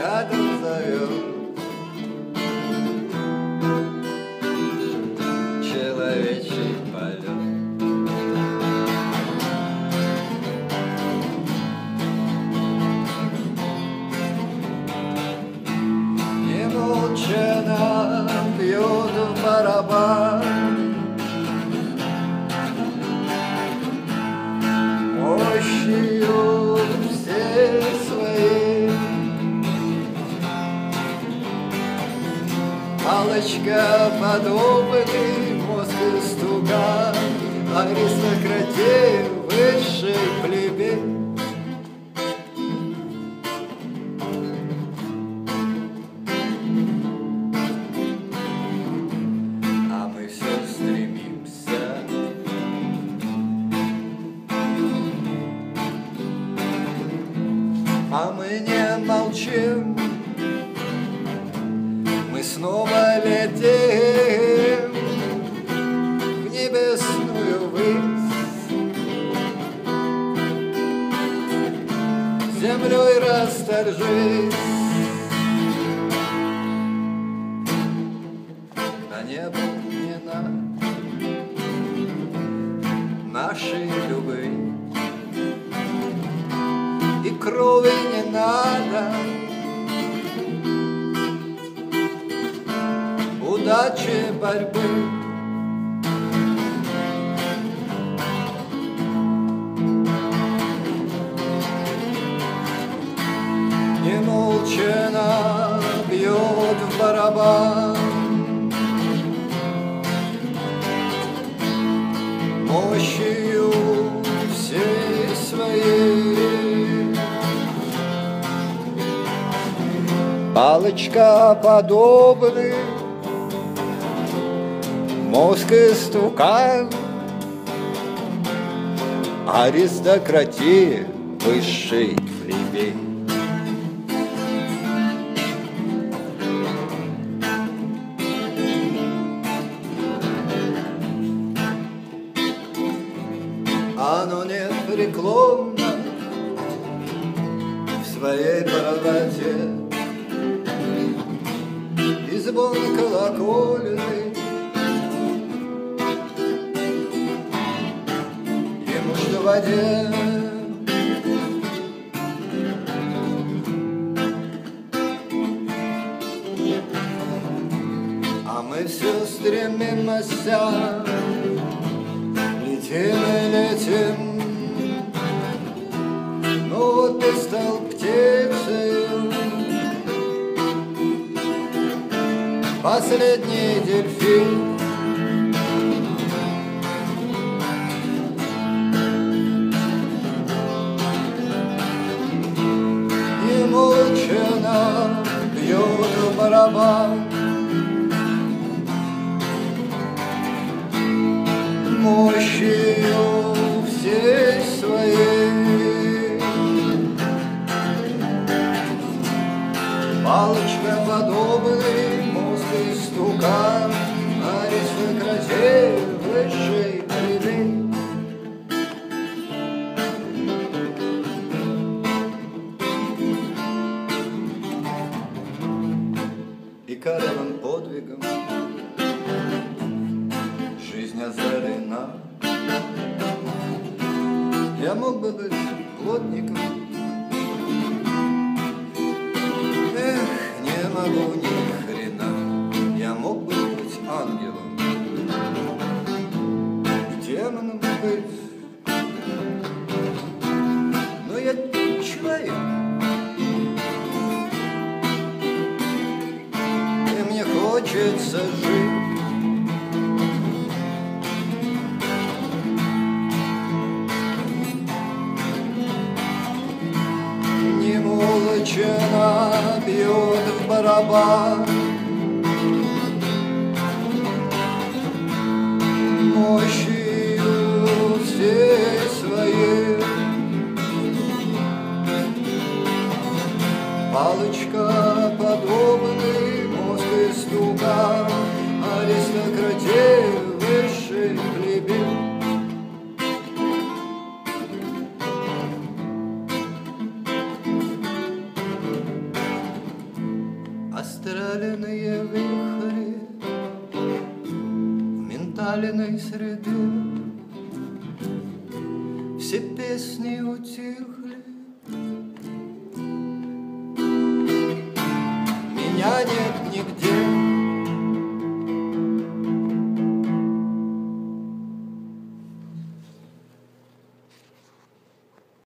рядом зовет. Человечий полет. Не молча нам бьет в барабан, мощью все свои. Палочка подобный мозг истуган, аристократии высшей плебей. А мы все стремимся а мы не молчим, мы снова летим в небесную высь, землей расторжись. На небо не надо нашей любви, и крови не надо, удачи борьбы. Не молча бьет в барабан, мощью всей своей. Палочка подобный мозг истукан, аристократии высшей плебей. Оно непреклонно в своей правоте, и звон колокольный ему что в воде. А мы все стремимся, летим и летим. Ну вот ты стал птицей, последний дельфин. И молча бьет барабан, мощью всей своей. Палочка подобный мозг истукан, аристократии высшей плебей. И каровым подвигом жизнь озарена. Я мог бы быть плотником, эх, не могу ни хрена. Я мог бы быть ангелом, демоном быть, но я человек, и мне хочется жить. Молча бьет в барабан, мощью всей своей. Палочка подобный мозг истукан, аристократии высшей плебей. Расстреленные вихри ментальной среды, все песни утихли,